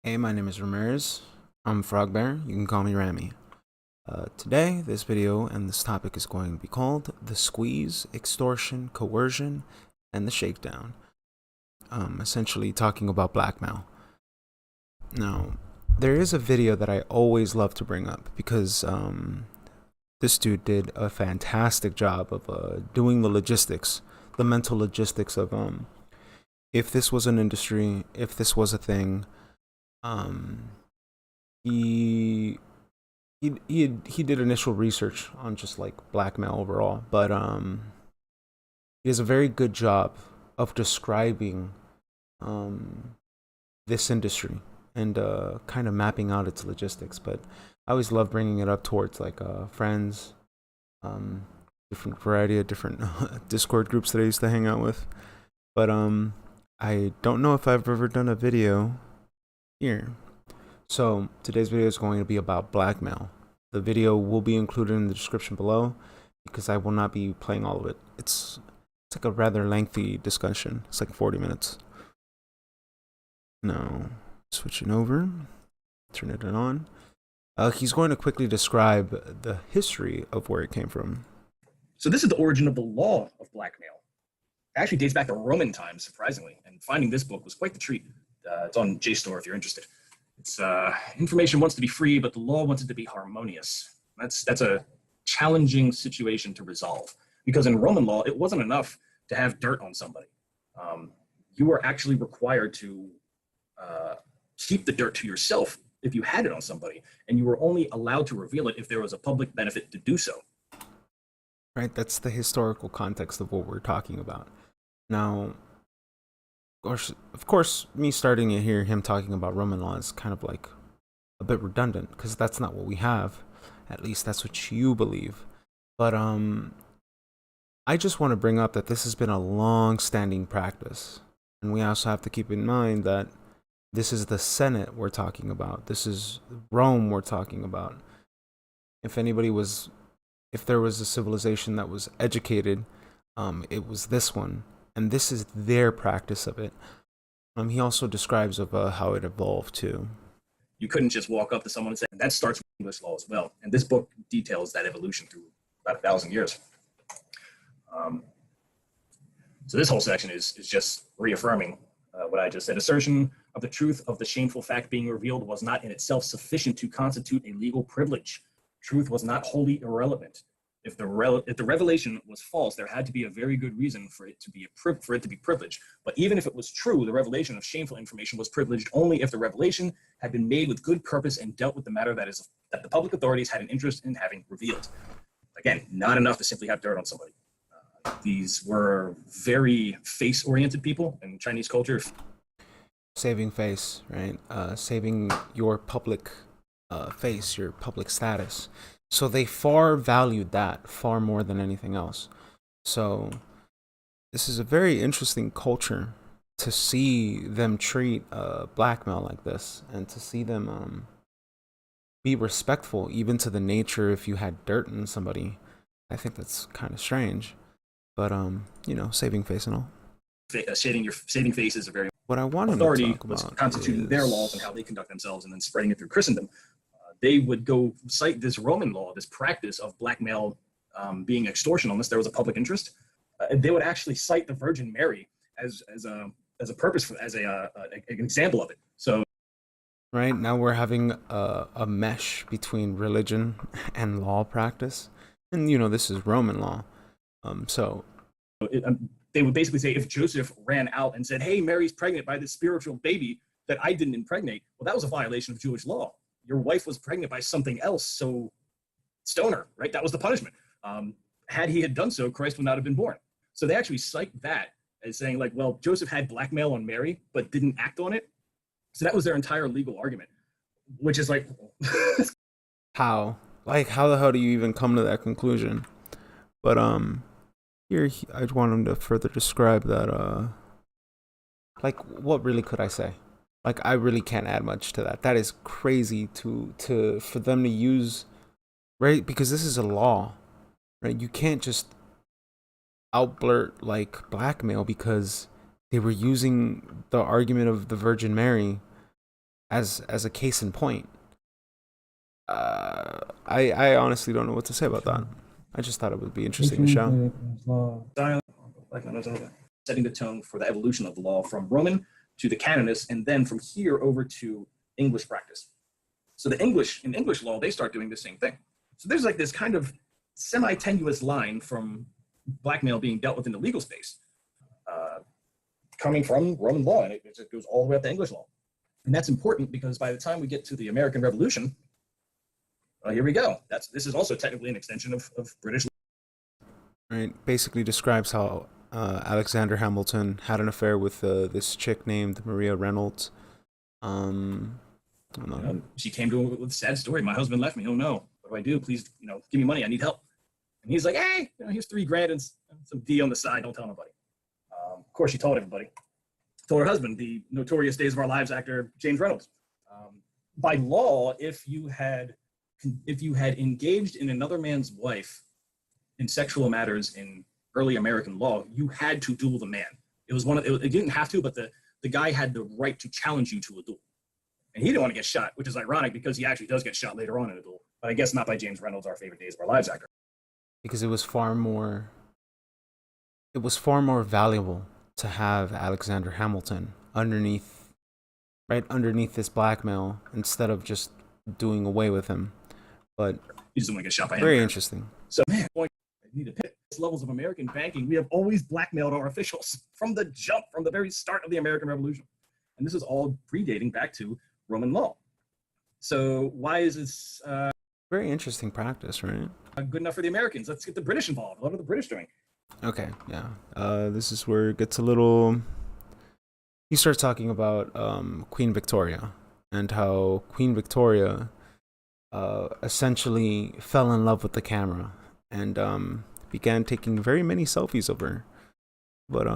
Hey, my name is Ramirez. I'm Frogbear. You can call me Rami. Today, this video and this topic is going to be called the squeeze, extortion, coercion, and the shakedown. Essentially talking about blackmail. Now, there is a video that I always love to bring up because this dude did a fantastic job of doing the logistics, the mental logistics of if this was an industry, if this was a thing. Um, he he did initial research on just like blackmail overall, but he does a very good job of describing um this industry and kind of mapping out its logistics. But I always love bringing it up towards like friends, um different variety of different Discord groups that I used to hang out with. But I don't know if I've ever done a video here. So today's video is going to be about blackmail. The video will be included in the description below because I will not be playing all of it. It's like a rather lengthy discussion. It's like 40 minutes. Now, switching over, turn it on. He's going to quickly describe the history of where it came from. So this is the origin of the law of blackmail. It actually dates back to Roman times, surprisingly, and finding this book was quite the treat. It's on JSTOR if you're interested. It's information wants to be free, but the law wants it to be harmonious. That's a challenging situation to resolve, because in Roman law, it wasn't enough to have dirt on somebody. You were actually required to keep the dirt to yourself if you had it on somebody, and you were only allowed to reveal it if there was a public benefit to do so. Right, that's the historical context of what we're talking about. Now, of course, me starting it here, him talking about Roman law is kind of like a bit redundant because that's not what we have. At least that's what you believe. But I just want to bring up that this has been a long-standing practice, and we also have to keep in mind that this is the Senate we're talking about. This is Rome we're talking about. If there was a civilization that was educated, it was this one. And this is their practice of it. He also describes of how it evolved too. You couldn't just walk up to someone and say, and that starts with English law as well. And this book details that evolution through about 1,000 years. So this whole section is just reaffirming what I just said. Assertion of the truth of the shameful fact being revealed was not in itself sufficient to constitute a legal privilege. Truth was not wholly irrelevant. If the revelation was false, there had to be a very good reason for it to be privileged. But even if it was true, the revelation of shameful information was privileged only if the revelation had been made with good purpose and dealt with the matter that the public authorities had an interest in having revealed. Again, not enough to simply have dirt on somebody. These were very face-oriented people in Chinese culture. Saving face, right? Saving your public face, your public status. So they far valued that far more than anything else. So this is a very interesting culture to see them treat blackmail like this, and to see them be respectful even to the nature if you had dirt in somebody. I think that's kind of strange, but you know, saving face and all. Saving face is a very what I wanted authority to talk was about constituting their laws and how they conduct themselves, and then spreading it through Christendom. They would go cite this Roman law, this practice of blackmail being extortion unless there was a public interest. They would actually cite the Virgin Mary as a purpose as an example of it. So right now we're having a mesh between religion and law practice, and you know, this is Roman law. They would basically say, if Joseph ran out and said, "Hey, Mary's pregnant by this spiritual baby that I didn't impregnate," well, that was a violation of Jewish law. Your wife was pregnant by something else, so stone her, right? That was the punishment. Had he had done so, Christ would not have been born. So they actually cite that as saying, like, well, Joseph had blackmail on Mary, but didn't act on it. So that was their entire legal argument, which is like, how the hell do you even come to that conclusion? But here I want him to further describe that. Like, what really could I say? Like, I really can't add much to that. That is crazy for them to use, right? Because this is a law, right? You can't just outblurt like blackmail because they were using the argument of the Virgin Mary as a case in point, I honestly don't know what to say about that. I just thought it would be interesting to show. Setting the tone for the evolution of the law from Roman to the canonists, and then from here over to English practice. So in English law, they start doing the same thing. So there's like this kind of semi-tenuous line from blackmail being dealt with in the legal space, coming from Roman law, and it goes all the way up to English law. And that's important because by the time we get to the American Revolution, here we go. This is also technically an extension of British law. Right, basically describes how Alexander Hamilton had an affair with this chick named Maria Reynolds. She came to him with a sad story. My husband left me. Oh no, what do I do? Please, give me money. I need help. And he's like, hey, here's $3,000 and some D on the side. Don't tell nobody. Of course, she told everybody. Told her husband, the notorious Days of Our Lives actor James Reynolds. By law, if you had engaged in another man's wife in sexual matters in early American law, you had to duel the man. It didn't have to, but the guy had the right to challenge you to a duel. And he didn't want to get shot, which is ironic because he actually does get shot later on in a duel. But I guess not by James Reynolds, our favorite Days of Our Lives actor. Because it was far more valuable to have Alexander Hamilton underneath this blackmail instead of just doing away with him. But he doesn't want to get shot by him. Very interesting. So, man, I need to pick levels of American banking. We have always blackmailed our officials from the jump, from the very start of the American Revolution. And this is all predating back to Roman law. So why is this very interesting practice, right? Good enough for the Americans? Let's get the British involved. What are the British doing? Okay, yeah. This is where it gets a little... You start talking about Queen Victoria and how Queen Victoria essentially fell in love with the camera and began taking very many selfies of her. But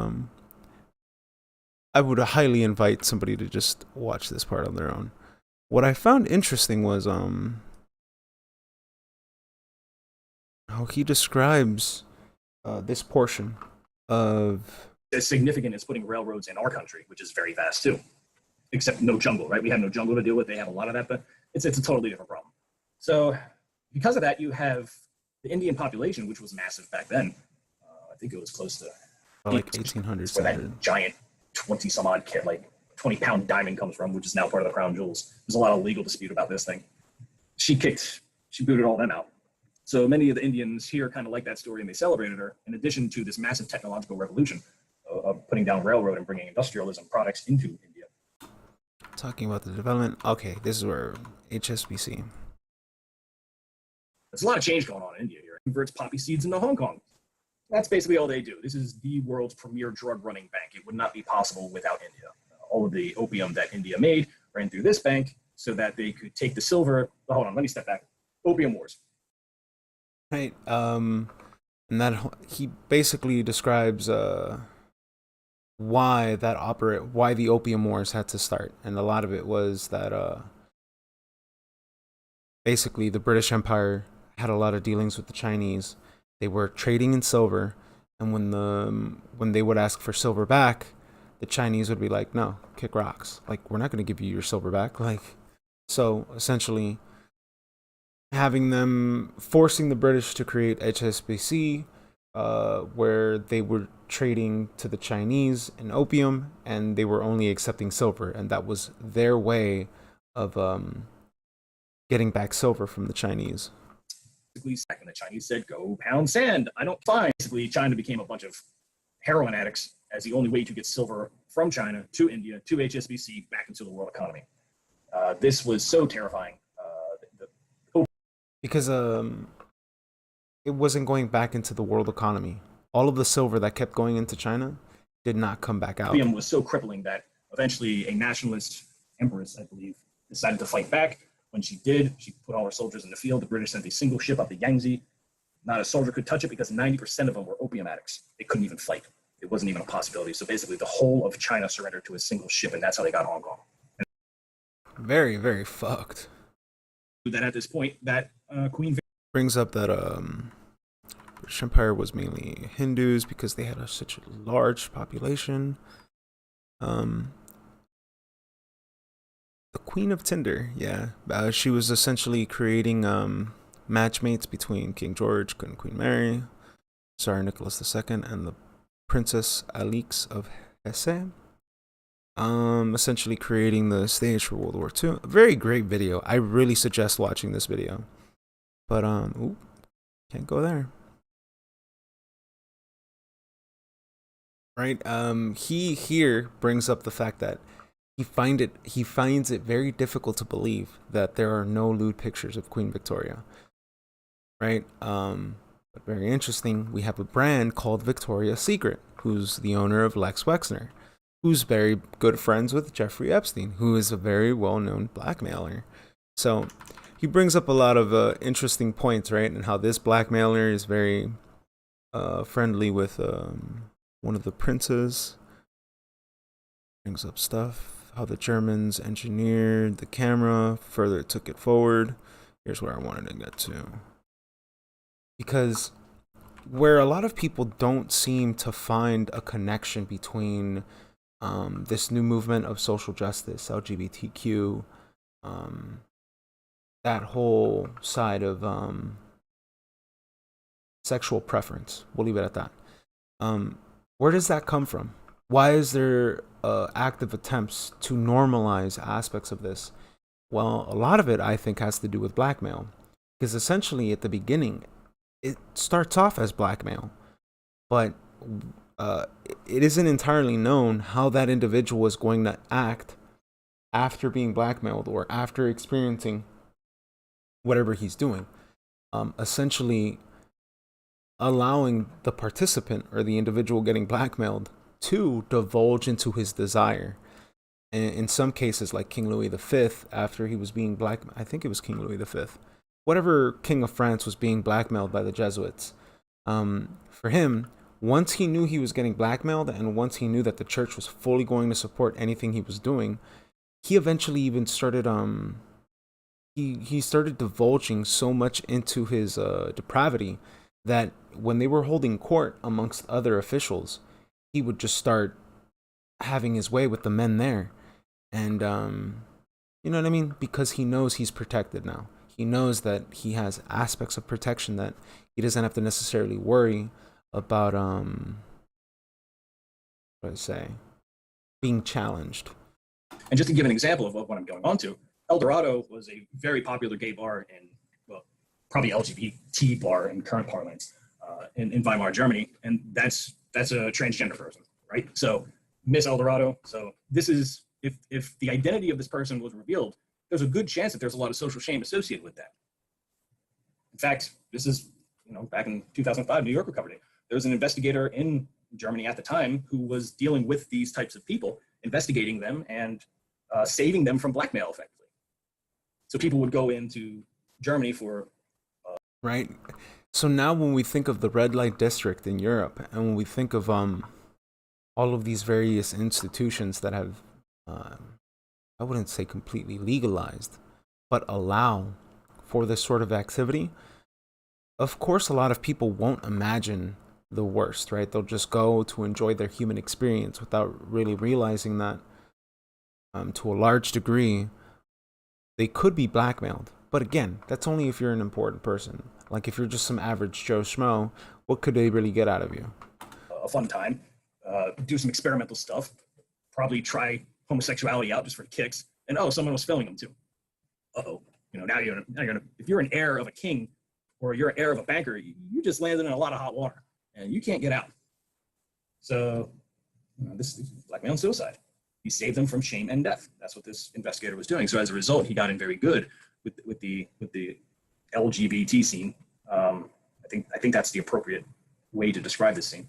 I would highly invite somebody to just watch this part on their own. What I found interesting was how he describes this portion of... As significant as putting railroads in our country, which is very vast too, except no jungle, right? We have no jungle to deal with. They have a lot of that, but it's a totally different problem. So because of that, you have the Indian population, which was massive back then. I think it was close to like 1800s. Where that giant 20-some-odd kit, like 20-pound diamond comes from, which is now part of the crown jewels. There's a lot of legal dispute about this thing. She booted all them out. So many of the Indians here kind of like that story, and they celebrated her, in addition to this massive technological revolution of putting down railroad and bringing industrialism products into India. Talking about the development. Okay, this is where HSBC. There's a lot of change going on in India here. It converts poppy seeds into Hong Kong. That's basically all they do. This is the world's premier drug running bank. It would not be possible without India. All of the opium that India made ran through this bank so that they could take the silver. Oh, hold on, let me step back. Opium wars. Right. And that he basically describes why the opium wars had to start, and a lot of it was that basically the British Empire had a lot of dealings with the Chinese. They were trading in silver, and when they would ask for silver back, the Chinese would be like, "No, kick rocks. Like, we're not going to give you your silver back." So essentially, forcing the British to create HSBC, where they were trading to the Chinese in opium, and they were only accepting silver, and that was their way of getting back silver from the Chinese. Basically, and the Chinese said, "Go pound sand. I don't find." Basically, China became a bunch of heroin addicts as the only way to get silver from China to India to HSBC back into the world economy. This was so terrifying. Because it wasn't going back into the world economy. All of the silver that kept going into China did not come back out. Opium was so crippling that eventually a nationalist empress, I believe, decided to fight back. When she did, she put all her soldiers in the field. The British sent a single ship up the Yangtze. Not a soldier could touch it because 90% of them were opium addicts. They couldn't even fight. It wasn't even a possibility. So basically the whole of China surrendered to a single ship, and that's how they got Hong Kong. Very, very fucked. That at this point, that Queen brings up that British Empire was mainly Hindus because they had such a large population. The Queen of Tinder. Yeah, she was essentially creating matchmates between King George and Queen Mary, Tsar Nicholas II, and the Princess Alix of Hesse. Essentially creating the stage for World War II. A very great video. I really suggest watching this video. But ooh, can't go there. Right. He here brings up the fact that he finds it very difficult to believe that there are no lewd pictures of Queen Victoria. Right. But very interesting. We have a brand called Victoria's Secret, who's the owner of Lex Wexner, who's very good friends with Jeffrey Epstein, who is a very well-known blackmailer. So he brings up a lot of interesting points, right? And how this blackmailer is very friendly with one of the princes. Brings up stuff, how the Germans engineered the camera, further took it forward. Here's where I wanted to get to. Because where a lot of people don't seem to find a connection between this new movement of social justice, LGBTQ, that whole side of sexual preference. We'll leave it at that. Where does that come from? Why is there active attempts to normalize aspects of this? Well, a lot of it, I think, has to do with blackmail. Because essentially, at the beginning, it starts off as blackmail. But it isn't entirely known how that individual is going to act after being blackmailed or after experiencing whatever he's doing. Essentially allowing the participant or the individual getting blackmailed to divulge into his desire. And in some cases, like King Louis V, after he was being I think it was King Louis V, whatever king of France was being blackmailed by the Jesuits. For him, once he knew he was getting blackmailed and once he knew that the church was fully going to support anything he was doing, he eventually even started he started divulging so much into his depravity that when they were holding court amongst other officials, he would just start having his way with the men there. And you know what I mean? Because he knows he's protected now. He knows that he has aspects of protection that he doesn't have to necessarily worry about being challenged. And just to give an example of what I'm going on to, El Dorado was a very popular gay bar in, well, probably LGBT bar in current parlance in Weimar, Germany, and that's a transgender person, right? So Miss El Dorado. So this is, if the identity of this person was revealed, there's a good chance that there's a lot of social shame associated with that. In fact, this is, back in 2005, New Yorker covered it. There was an investigator in Germany at the time who was dealing with these types of people, investigating them and saving them from blackmail, effectively. So people would go into Germany for... Right. So now when we think of the red light district in Europe, and when we think of all of these various institutions that have, I wouldn't say completely legalized, but allow for this sort of activity, of course, a lot of people won't imagine the worst, right? They'll just go to enjoy their human experience without really realizing that to a large degree, they could be blackmailed. But again, that's only if you're an important person. Like if you're just some average Joe Schmo, what could they really get out of you? A fun time, do some experimental stuff, probably try homosexuality out just for kicks, and someone was filming them too. Now if you're an heir of a king or you're an heir of a banker, you just landed in a lot of hot water and you can't get out. So this is blackmail and suicide. He saved them from shame and death. That's what this investigator was doing. So as a result, he got in very good with the LGBT scene. I think that's the appropriate way to describe this scene.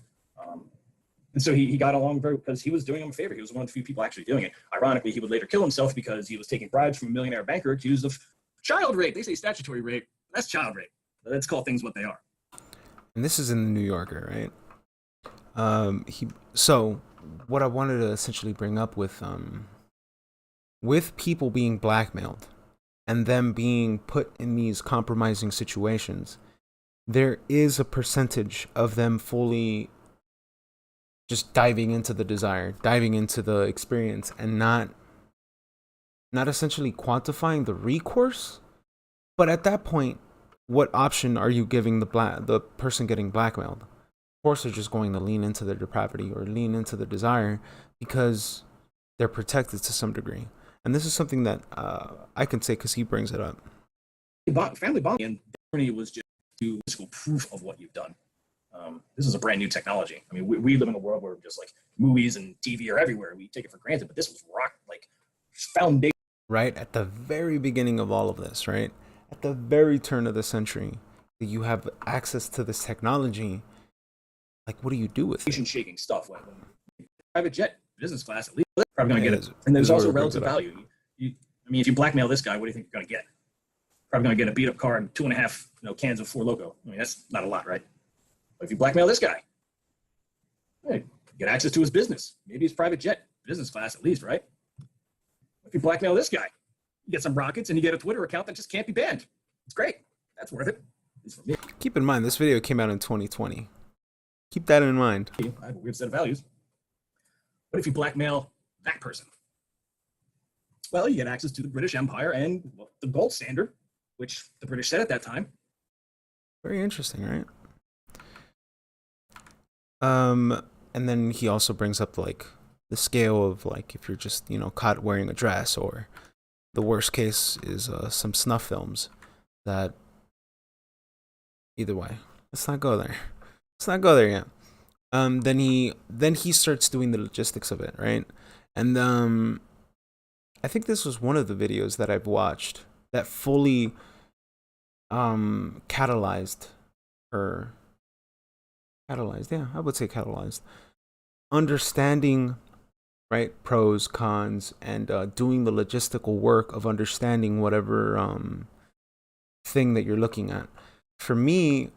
And so he got along because he was doing him a favor. He was one of the few people actually doing it. Ironically, he would later kill himself because he was taking bribes from a millionaire banker accused of child rape. They say statutory rape. That's child rape. Let's call things what they are. And this is in the New Yorker, right? So what I wanted to essentially bring up with people being blackmailed and them being put in these compromising situations, there is a percentage of them fully just diving into the desire, diving into the experience, and not not essentially quantifying the recourse. But at that point, what option are you giving the person getting blackmailed? Of course, they're just going to lean into their depravity or lean into the desire because they're protected to some degree. And this is something that I can say because he brings it up. Family bonding and tyranny was just physical proof of what you've done. This is a brand new technology. I mean, we live in a world where just like movies and TV are everywhere. We take it for granted, but this was foundation. Right at the very beginning of all of this, right? At the very turn of the century, you have access to this technology. Like, what do you do with it? Shaking stuff. When private jet, business class, at least probably going to get it. And there's also relative value. I mean, if you blackmail this guy, what do you think you're going to get? Probably going to get a beat up car and 2.5 cans of Four Loko. I mean, that's not a lot, right? But if you blackmail this guy, hey, you get access to his business. Maybe his private jet, business class at least, right? If you blackmail this guy, you get some rockets and you get a Twitter account that just can't be banned. It's great. That's worth it. At least for me. Keep in mind, this video came out in 2020. Keep that in mind. I have a weird set of values. What if you blackmail that person? Well, you get access to the British Empire and the gold standard, which the British said at that time. Very interesting, right? And then he also brings up like the scale of like if you're just caught wearing a dress, or the worst case is some snuff films. That either way, let's not go there. Let's not go there yet. Then he starts doing the logistics of it, right? And I think this was one of the videos that I've watched that fully catalyzed, yeah, I would say catalyzed understanding, right, pros, cons, and doing the logistical work of understanding whatever thing that you're looking at. For me,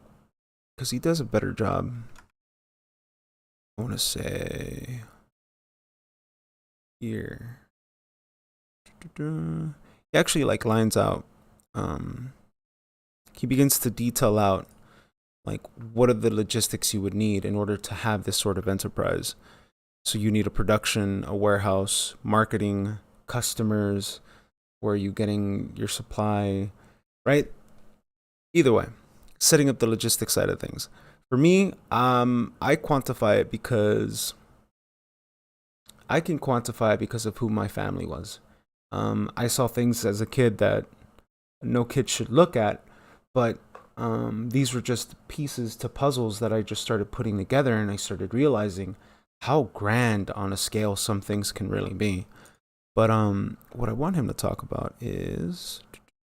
because he does a better job, I want to say here, he actually like lines out, he begins to detail out like what are the logistics you would need in order to have this sort of enterprise. So you need a production, a warehouse, marketing, customers, where are you getting your supply, right? Either way, setting up the logistics side of things. For me, I quantify it because I can quantify it because of who my family was. I saw things as a kid that no kid should look at, but these were just pieces to puzzles that I just started putting together, and I started realizing how grand on a scale some things can really be. But what I want him to talk about is,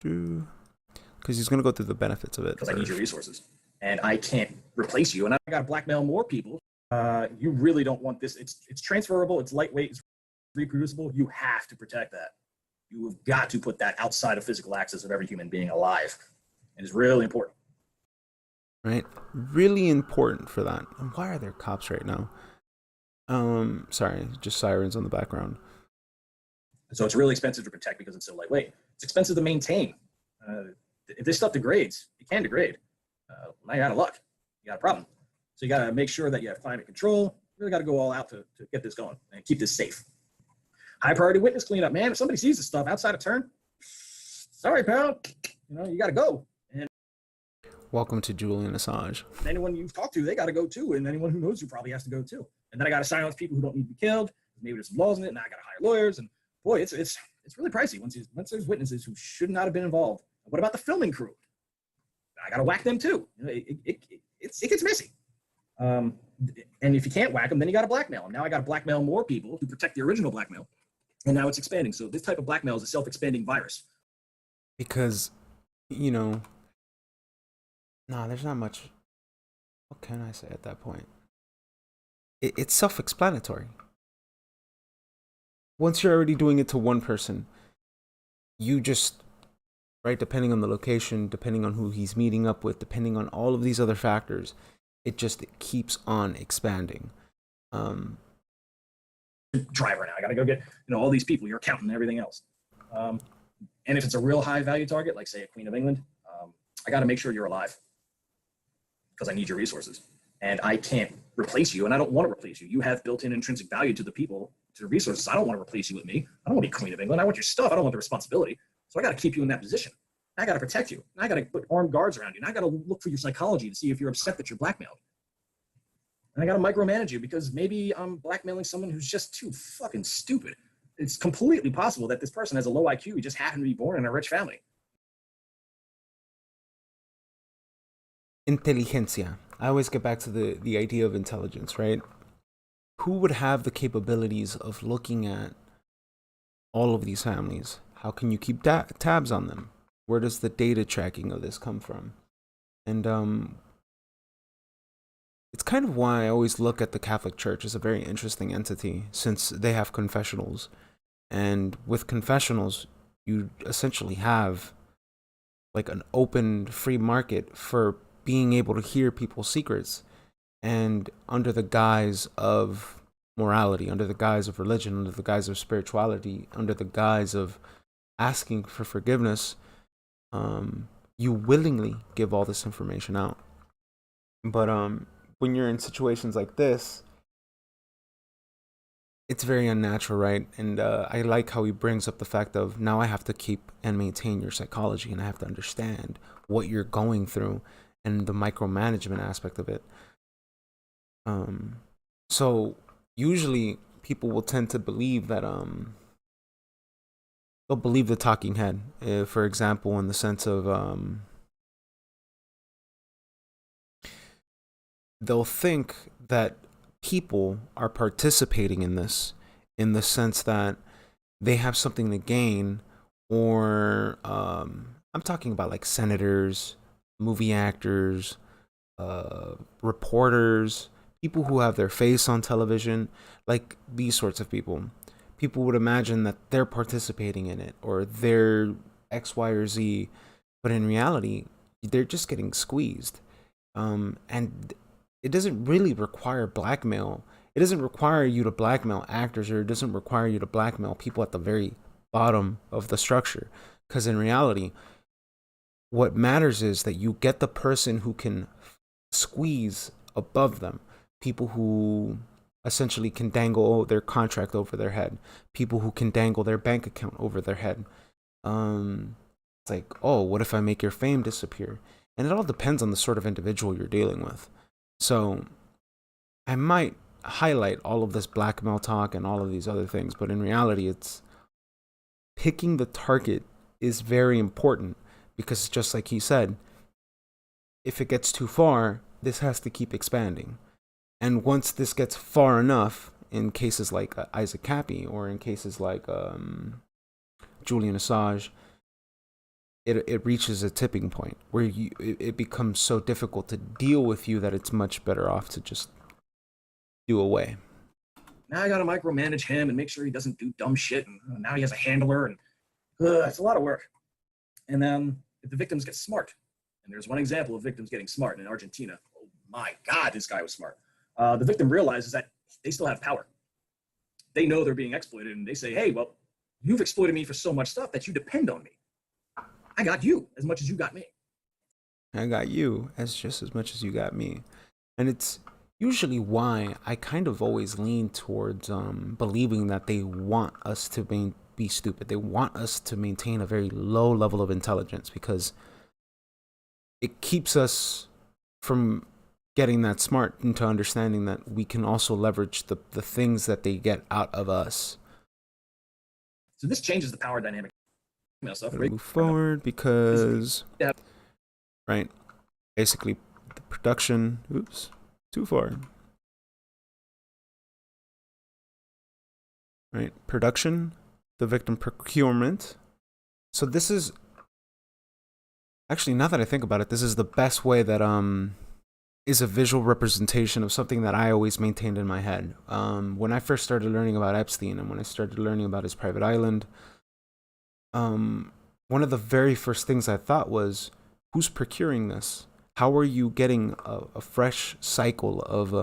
because he's going to go through the benefits of it. Because I need your resources, and I can't replace you, and I got to blackmail more people. You really don't want this. It's transferable. It's lightweight. It's reproducible. You have to protect that. You have got to put that outside of physical access of every human being alive. It is really important. Right? Really important for that. And why are there cops right now? Sorry, just sirens on the background. So it's really expensive to protect because it's so lightweight. It's expensive to maintain. If this stuff degrades, it can degrade. Now you're out of luck. You got a problem. So you got to make sure that you have climate control. You really got to go all out to get this going and keep this safe. High priority witness cleanup, man. If somebody sees this stuff outside of turn, sorry, pal. You got to go. And welcome to Julian Assange. Anyone you've talked to, they got to go too. And anyone who knows you probably has to go too. And then I got to silence people who don't need to be killed. Maybe there's some laws in it. Now I got to hire lawyers. And boy, it's really pricey once there's witnesses who should not have been involved. What about the filming crew? I got to whack them too. It gets messy. And if you can't whack them, then you got to blackmail them. Now I got to blackmail more people to protect the original blackmail. And now it's expanding. So this type of blackmail is a self-expanding virus. Because, there's not much. What can I say at that point? It's self-explanatory. Once you're already doing it to one person, you just, right, depending on the location, depending on who he's meeting up with, depending on all of these other factors, it keeps on expanding. Driver now. I got to go get all these people, your accountant and everything else. And if it's a real high value target, like say a Queen of England, I got to make sure you're alive because I need your resources. And I can't replace you, and I don't want to replace you. You have built-in intrinsic value to the people to the resources. I don't want to replace you with me. I don't want to be Queen of England. I want your stuff. I don't want the responsibility. So I got to keep you in that position. I got to protect you. And I got to put armed guards around you. And I got to look for your psychology to see if you're upset that you're blackmailed. And I got to micromanage you because maybe I'm blackmailing someone who's just too fucking stupid. It's completely possible that this person has a low IQ. He just happened to be born in a rich family. Inteligencia. I always get back to the idea of intelligence, right? Who would have the capabilities of looking at all of these families? How can you keep tabs on them? Where does the data tracking of this come from? And it's kind of why I always look at the Catholic Church as a very interesting entity, since they have confessionals. And with confessionals, you essentially have like an open free market for being able to hear people's secrets, and under the guise of morality, under the guise of religion, under the guise of spirituality, under the guise of asking for forgiveness, you willingly give all this information out. But when you're in situations like this, it's very unnatural, right? And I like how he brings up the fact of, now I have to keep and maintain your psychology, and I have to understand what you're going through and the micromanagement aspect of it. So usually people will tend to believe that they'll believe the talking head. For example, in the sense of they'll think that people are participating in this in the sense that they have something to gain, or I'm talking about like senators, movie actors, reporters, people who have their face on television, like these sorts of people. People would imagine that they're participating in it, or they're X, Y, or Z, but in reality, they're just getting squeezed. And it doesn't really require blackmail. It doesn't require you to blackmail actors, or it doesn't require you to blackmail people at the very bottom of the structure. Because in reality, what matters is that you get the person who can squeeze above them, people who essentially can dangle their contract over their head, people who can dangle their bank account over their head. It's like, oh, what if I make your fame disappear? And it all depends on the sort of individual you're dealing with. So I might highlight all of this blackmail talk and all of these other things, but in reality, it's picking the target is very important, because just like he said, if it gets too far, this has to keep expanding. And once this gets far enough, in cases like Isaac Cappy, or in cases like Julian Assange, it reaches a tipping point where it becomes so difficult to deal with you that it's much better off to just do away. Now I got to micromanage him and make sure he doesn't do dumb shit. And now he has a handler, and it's a lot of work. And then if the victims get smart, and there's one example of victims getting smart in Argentina. Oh my God, this guy was smart. The victim realizes that they still have power. They know they're being exploited, and they say, hey, well, you've exploited me for so much stuff that you depend on me. I got you as much as you got me. I got you just as much as you got me. And it's usually why I kind of always lean towards believing that they want us to be stupid. They want us to maintain a very low level of intelligence, because it keeps us from getting that smart into understanding that we can also leverage the things that they get out of us. So this changes the power dynamic. Move forward, because right, basically the production, oops, too far. Right, production, the victim procurement. So this is actually, now that I think about it, this is the best way that is a visual representation of something that I always maintained in my head. When I first started learning about Epstein, and when I started learning about his private island, one of the very first things I thought was, who's procuring this? How are you getting a fresh cycle of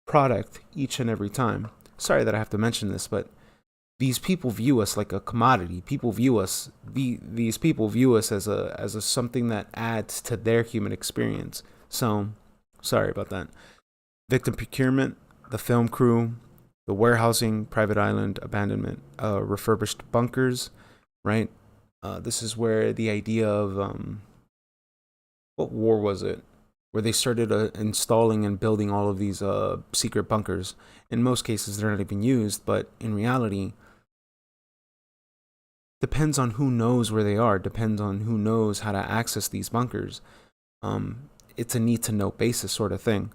product each and every time? Sorry that I have to mention this, but these people view us like a commodity. People view us, these people view us as a something that adds to their human experience. So, sorry about that. Victim procurement, the film crew, the warehousing, private island, abandonment, refurbished bunkers, right? This is where the idea of what war was it? Where they started installing and building all of these secret bunkers. In most cases, they're not even used, but in reality, depends on who knows where they are. Depends on who knows how to access these bunkers. It's a need to know basis sort of thing.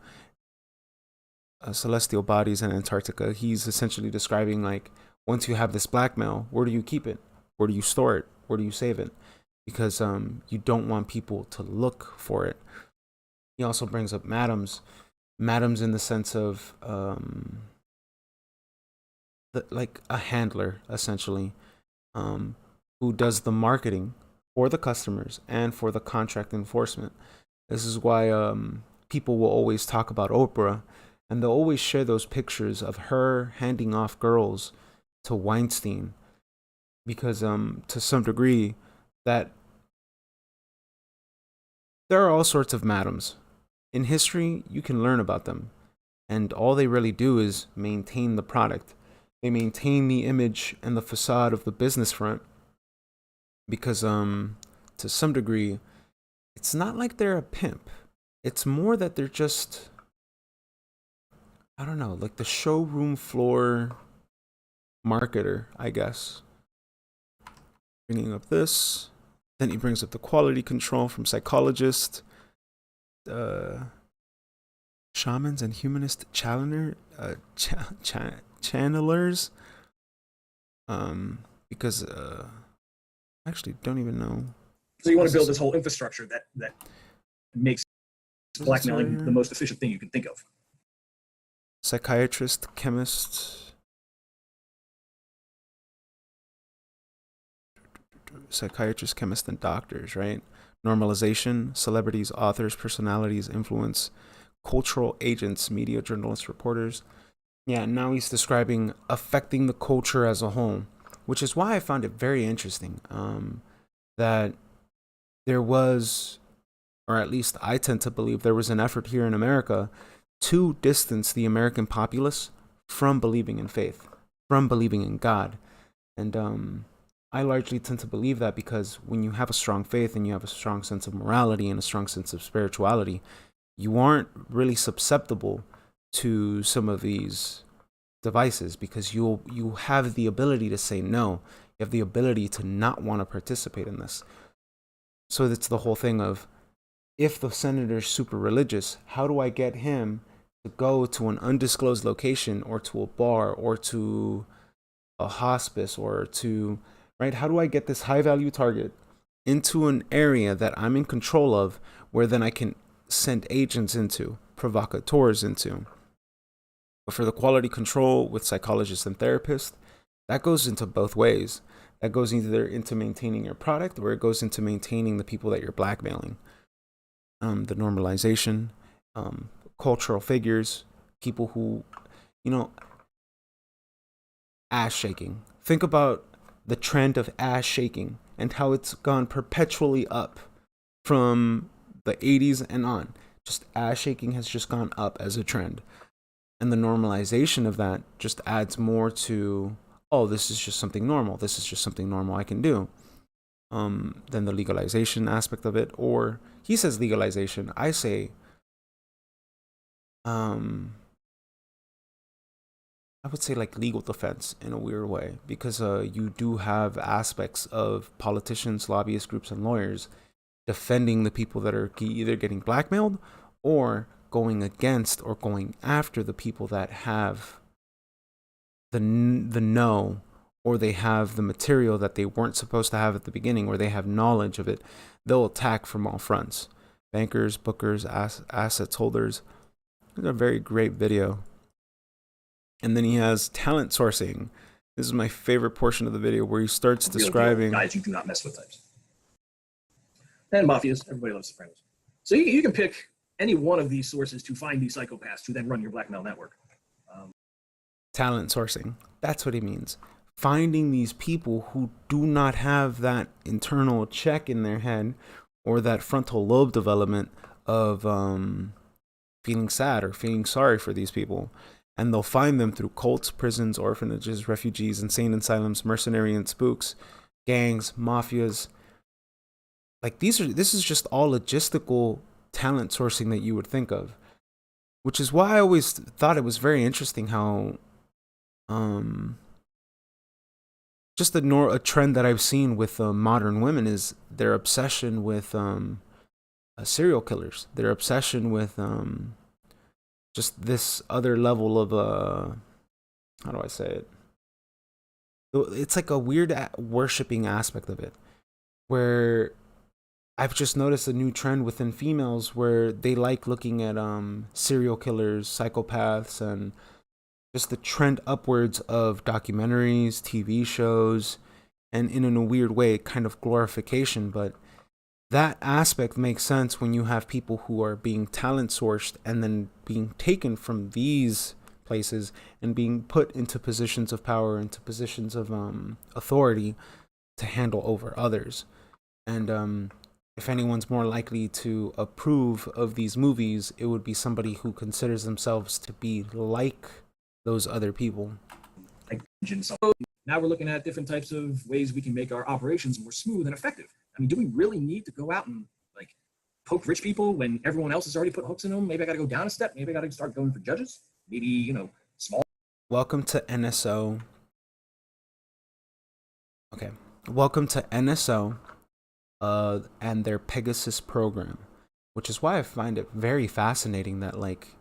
Celestial bodies in Antarctica. He's essentially describing like, once you have this blackmail, where do you keep it? Where do you store it? Where do you save it? Because you don't want people to look for it. He also brings up madams in the sense of like a handler, essentially, who does the marketing for the customers and for the contract enforcement. This is why people will always talk about Oprah, and they'll always share those pictures of her handing off girls to Weinstein, because to some degree that there are all sorts of madams. In history, you can learn about them, and all they really do is maintain the product. They maintain the image and the facade of the business front, because to some degree, it's not like they're a pimp. It's more that they're just, I don't know, like the showroom floor marketer, I guess. Bringing up this. Then he brings up the quality control from psychologists, shamans and humanist channelers, because I actually don't even know. So you want to build this whole infrastructure that makes blackmailing the most efficient thing you can think of. Psychiatrist, chemist, and doctors, right? Normalization, celebrities, authors, personalities, influence, cultural agents, media, journalists, reporters. Yeah, now he's describing affecting the culture as a whole, which is why I found it very interesting that there was, or at least I tend to believe, there was an effort here in America to distance the American populace from believing in faith, from believing in God. And I largely tend to believe that because when you have a strong faith and you have a strong sense of morality and a strong sense of spirituality, you aren't really susceptible to some of these devices, because you have the ability to say no. You have the ability to not want to participate in this. So it's the whole thing of, if the senator's super religious, how do I get him to go to an undisclosed location, or to a bar, or to a hospice, or to, right? How do I get this high value target into an area that I'm in control of, where then I can send agents into, provocateurs into? But for the quality control with psychologists and therapists, that goes into both ways. That goes either into maintaining your product, or it goes into maintaining the people that you're blackmailing. The normalization, cultural figures, people who, ass shaking. Think about the trend of ass shaking and how it's gone perpetually up from the 80s and on. Just ass shaking has just gone up as a trend. And the normalization of that just adds more to, oh, this is just something normal. This is just something normal I can do. Then the legalization aspect of it, or he says legalization, I say, I would say like legal defense in a weird way, because you do have aspects of politicians, lobbyist groups, and lawyers defending the people that are either getting blackmailed or going against or going after the people that have the know, or they have the material that they weren't supposed to have at the beginning, or they have knowledge of it. They'll attack from all fronts. Bankers, bookers, assets holders. It's a very great video. And then he has talent sourcing. This is my favorite portion of the video, where he starts describing guys you do not mess with types. And mafias. Everybody loves Sopranos. So you can pick any one of these sources to find these psychopaths who then run your blackmail network. Talent sourcing. That's what he means. Finding these people who do not have that internal check in their head, or that frontal lobe development of feeling sad or feeling sorry for these people, and they'll find them through cults, prisons, orphanages, refugees, insane asylums, mercenary and spooks, gangs, mafias. Like this is just all logistical talent sourcing that you would think of, which is why I always thought it was very interesting how just a trend that I've seen with modern women is their obsession with serial killers, their obsession with just this other level of how do I say it? It's like a weird worshipping aspect of it, where I've just noticed a new trend within females where they like looking at serial killers, psychopaths, and just the trend upwards of documentaries, TV shows, and in a weird way, kind of glorification. But that aspect makes sense when you have people who are being talent sourced and then being taken from these places and being put into positions of power, into positions of authority to handle over others. And if anyone's more likely to approve of these movies, it would be somebody who considers themselves to be like those other people. So now we're looking at different types of ways we can make our operations more smooth and effective. I mean, do we really need to go out and like poke rich people when everyone else has already put hooks in them? Maybe I got to go down a step. Maybe I got to start going for judges. Maybe, you know, small. Welcome to NSO. Okay. Welcome to NSO and their Pegasus program, which is why I find it very fascinating that like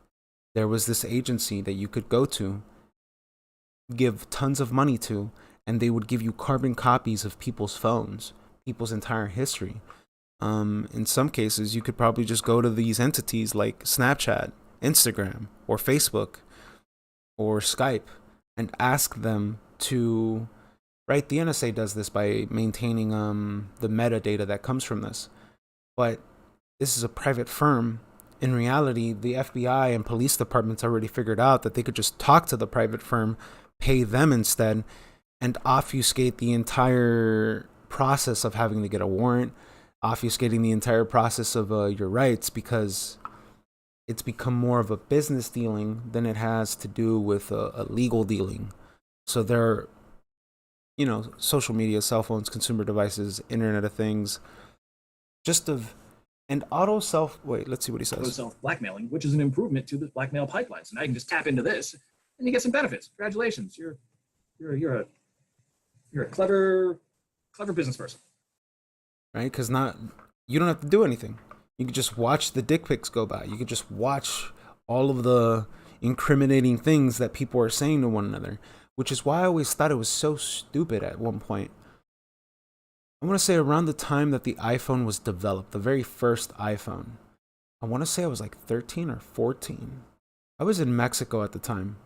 there was this agency that you could go to, give tons of money to, and they would give you carbon copies of people's phones, people's entire history. In some cases, you could probably just go to these entities like Snapchat, Instagram, or Facebook, or Skype, and ask them to, right? The NSA does this by maintaining the metadata that comes from this. But this is a private firm. In reality, the FBI and police departments already figured out that they could just talk to the private firm, pay them instead, and obfuscate the entire process of having to get a warrant, obfuscating the entire process of your rights, because it's become more of a business dealing than it has to do with a legal dealing. So there are, you know, social media, cell phones, consumer devices, Internet of Things, just of, and let's see what he says. Auto self-blackmailing, which is an improvement to the blackmail pipeline. So now you can just tap into this and you get some benefits. Congratulations. You're a clever business person. Right? Because you don't have to do anything. You can just watch the dick pics go by. You can just watch all of the incriminating things that people are saying to one another, which is why I always thought it was so stupid at one point. I want to say around the time that the iPhone was developed, the very first iPhone, I want to say I was like 13 or 14. I was in Mexico at the time.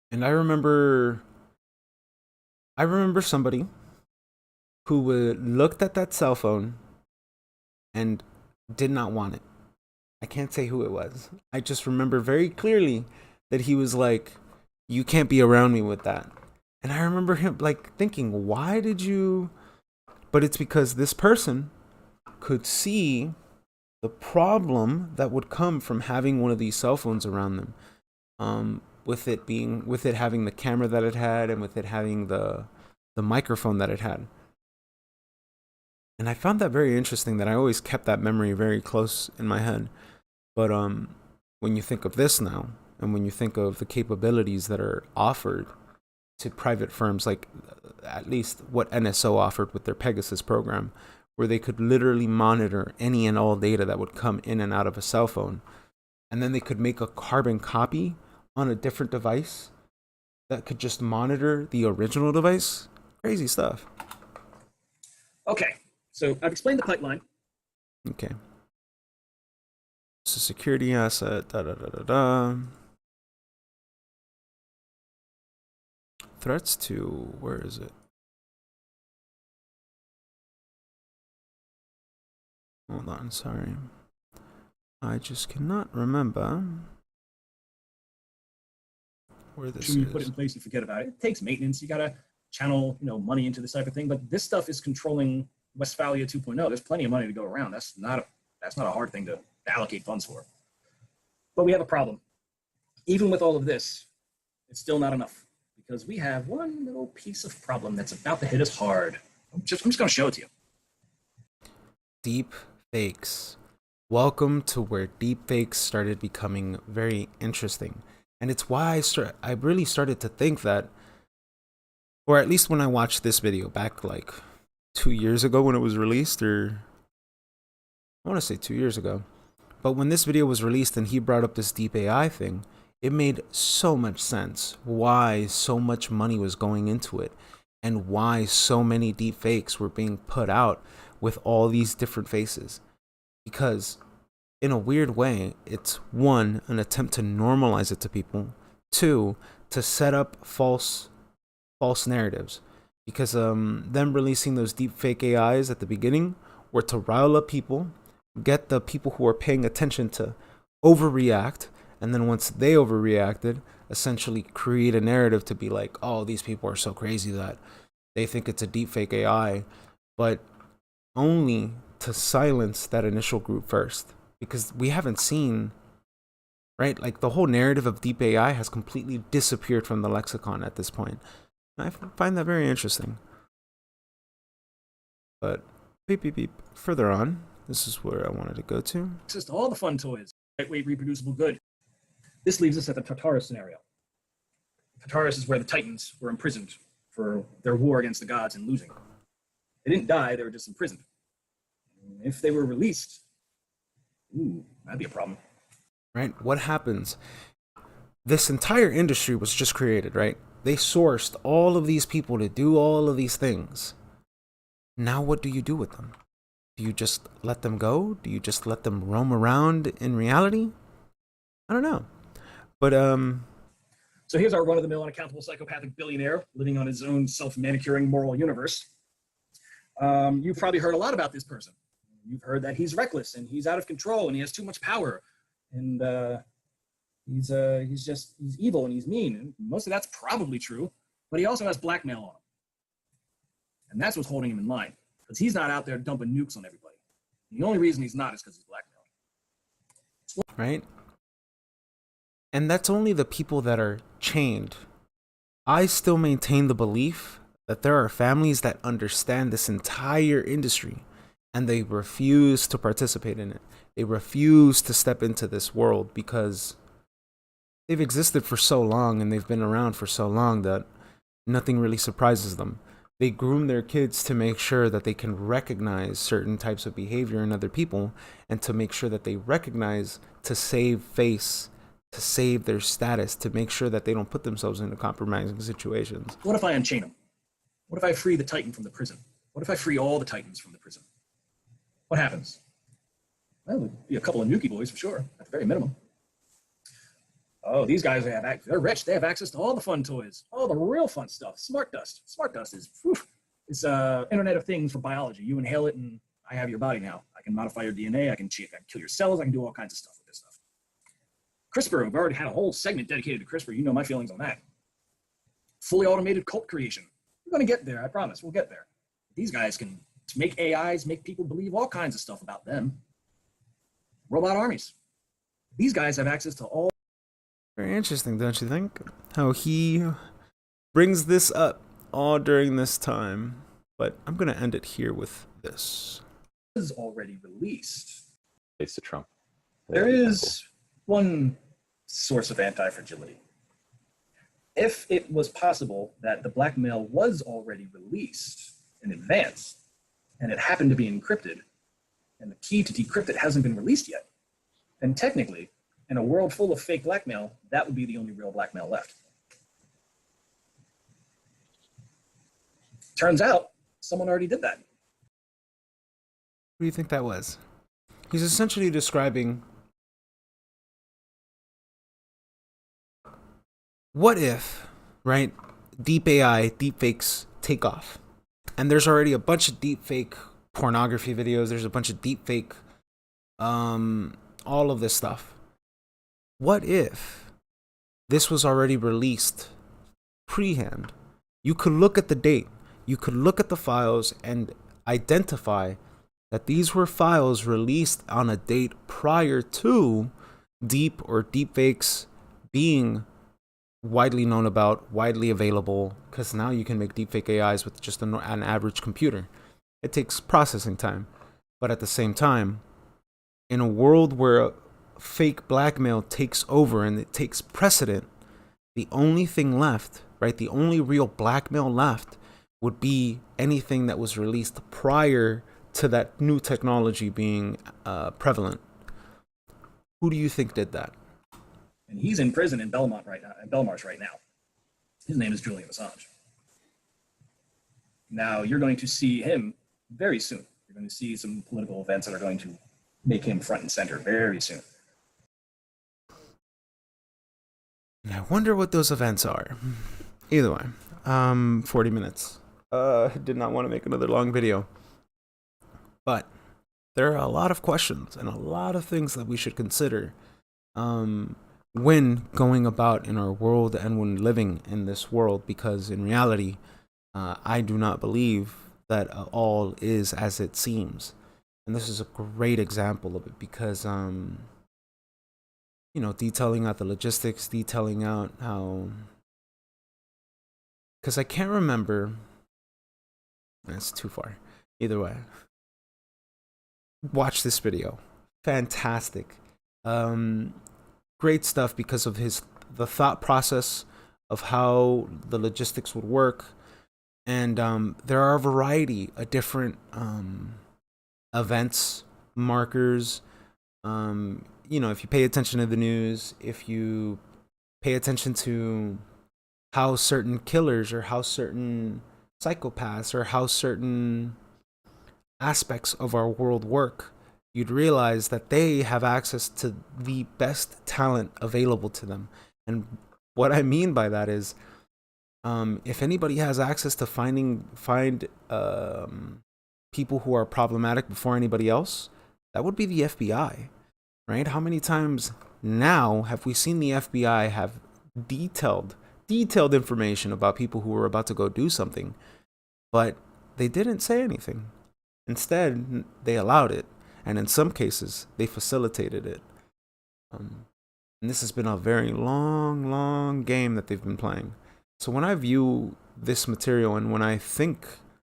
And I remember somebody who looked at that cell phone and did not want it. I can't say who it was. I just remember very clearly that he was like, you can't be around me with that. And I remember him like thinking, why did you? But it's because this person could see the problem that would come from having one of these cell phones around them. With it having the camera that it had, and with it having the microphone that it had. And I found that very interesting, that I always kept that memory very close in my head. But when you think of this now, and when you think of the capabilities that are offered to private firms, like at least what NSO offered with their Pegasus program, where they could literally monitor any and all data that would come in and out of a cell phone, and then they could make a carbon copy on a different device that could just monitor the original device. Crazy stuff. Okay, so I've explained the pipeline. Okay. It's a security asset. Da da da da da. Threats to, where is it? Hold on, sorry. I just cannot remember where this You is. put it in place, you forget about it. It takes maintenance. You gotta channel, money into this type of thing. But this stuff is controlling Westphalia 2.0. There's plenty of money to go around. That's not a hard thing to allocate funds for. But we have a problem. Even with all of this, it's still not enough because we have one little piece of problem that's about to hit us hard. I'm just going to show it to you. Deep fakes. Welcome to where deep fakes started becoming very interesting. And it's why I really started to think that, or at least when I watched this video back like 2 years ago when it was released, or I want to say 2 years ago. But when this video was released and he brought up this deep AI thing, it made so much sense why so much money was going into it and why so many deep fakes were being put out with all these different faces. Because in a weird way, it's one, an attempt to normalize it to people, two, to set up false narratives. Because them releasing those deep fake AIs at the beginning were to rile up people, get the people who are paying attention to overreact, and then once they overreacted, essentially create a narrative to be like, oh, these people are so crazy that they think it's a deepfake AI, but only to silence that initial group first. Because we haven't seen, right? Like the whole narrative of deep AI has completely disappeared from the lexicon at this point. And I find that very interesting. But beep. Further on, this is where I wanted to go to. Access to all the fun toys, lightweight, reproducible good. This leaves us at the Tartarus scenario. Tartarus is where the Titans were imprisoned for their war against the gods and losing. They didn't die, they were just imprisoned. If they were released, that'd be a problem. Right? What happens? This entire industry was just created, right? They sourced all of these people to do all of these things. Now what do you do with them? Do you just let them go? Do you just let them roam around in reality? I don't know. But so here's our run-of-the-mill unaccountable psychopathic billionaire living on his own self-manicuring moral universe. You've probably heard a lot about this person. You've heard that he's reckless and he's out of control and he has too much power and he's evil and he's mean. And most of that's probably true, but he also has blackmail on him, and that's what's holding him in line because he's not out there dumping nukes on everybody. And the only reason he's not is because he's blackmailing. Right? And that's only the people that are chained. I still maintain the belief that there are families that understand this entire industry and they refuse to participate in it. They refuse to step into this world because they've existed for so long and they've been around for so long that nothing really surprises them. They groom their kids to make sure that they can recognize certain types of behavior in other people and to make sure that they recognize to save face, to save their status, to make sure that they don't put themselves into compromising situations. What if I unchain him? What if I free the Titan from the prison? What if I free all the Titans from the prison? What happens? Well, it would be a couple of Nuki boys for sure, at the very minimum. Oh, these guys they're rich. They have access to all the fun toys, all the real fun stuff. Smart Dust. Smart Dust is Internet of Things for biology. You inhale it and I have your body now. I can modify your DNA. I can kill your cells. I can do all kinds of stuff with this stuff. CRISPR, we've already had a whole segment dedicated to CRISPR. You know my feelings on that. Fully automated cult creation. We're going to get there. I promise. We'll get there. These guys can make AIs, make people believe all kinds of stuff about them. Robot armies. These guys have access to all. Very interesting, don't you think? How he brings this up all during this time. But I'm going to end it here with this. Is already released. It's to Trump. There is one source of anti-fragility. If it was possible that the blackmail was already released in advance, and it happened to be encrypted, and the key to decrypt it hasn't been released yet, then technically, in a world full of fake blackmail, that would be the only real blackmail left. Turns out, someone already did that. What do you think that was? He's essentially describing, what if, right, deep AI, deep fakes take off? And there's already a bunch of deep fake pornography videos. There's a bunch of deep fake, all of this stuff. What if this was already released pre-hand? You could look at the date. You could look at the files and identify that these were files released on a date prior to deep or deep fakes being widely known about, widely available, because now you can make deepfake AIs with just an average computer. It takes processing time. But at the same time, in a world where fake blackmail takes over and it takes precedent, the only thing left, right, the only real blackmail left would be anything that was released prior to that new technology being prevalent. Who do you think did that? And he's in prison in Belmarsh right now. His name is Julian Assange. Now you're going to see him very soon. You're going to see some political events that are going to make him front and center very soon. And I wonder what those events are. Either way, 40 minutes. Did not want to make another long video. But there are a lot of questions and a lot of things that we should consider when going about in our world and when living in this world, because in reality, I do not believe that all is as it seems. And this is a great example of it because, detailing out the logistics, detailing out how, because I can't remember, that's too far. Either way, watch this video. Fantastic. Great stuff because of the thought process of how the logistics would work. And there are a variety of different events, markers. If you pay attention to the news, if you pay attention to how certain killers or how certain psychopaths or how certain aspects of our world work, you'd realize that they have access to the best talent available to them. And what I mean by that is, if anybody has access to find people who are problematic before anybody else, that would be the FBI, right? How many times now have we seen the FBI have detailed information about people who were about to go do something, but they didn't say anything. Instead, they allowed it. And in some cases, they facilitated it. And this has been a very long game that they've been playing. So when I view this material and when I think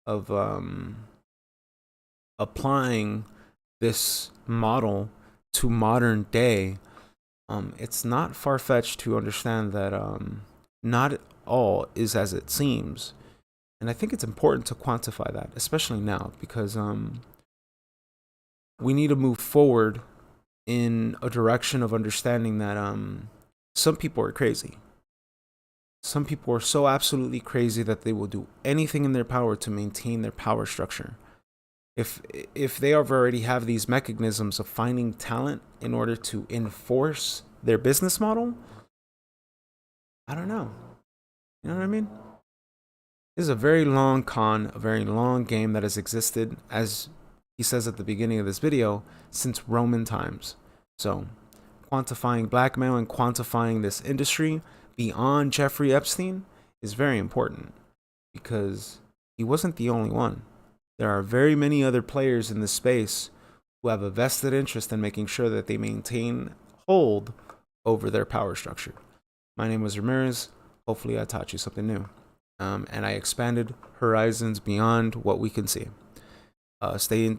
of applying this model to modern day, it's not far-fetched to understand that not all is as it seems. And I think it's important to quantify that, especially now, because we need to move forward in a direction of understanding that some people are crazy. Some people are so absolutely crazy that they will do anything in their power to maintain their power structure. If they already have these mechanisms of finding talent in order to enforce their business model, I don't know. You know what I mean? This is a very long con, a very long game that has existed, as he says at the beginning of this video, since Roman times. So quantifying blackmail and quantifying this industry beyond Jeffrey Epstein is very important, because he wasn't the only one. There are very many other players in this space who have a vested interest in making sure that they maintain hold over their power structure. My name was Ramirez. Hopefully I taught you something new. And I expanded horizons beyond what we can see. Stay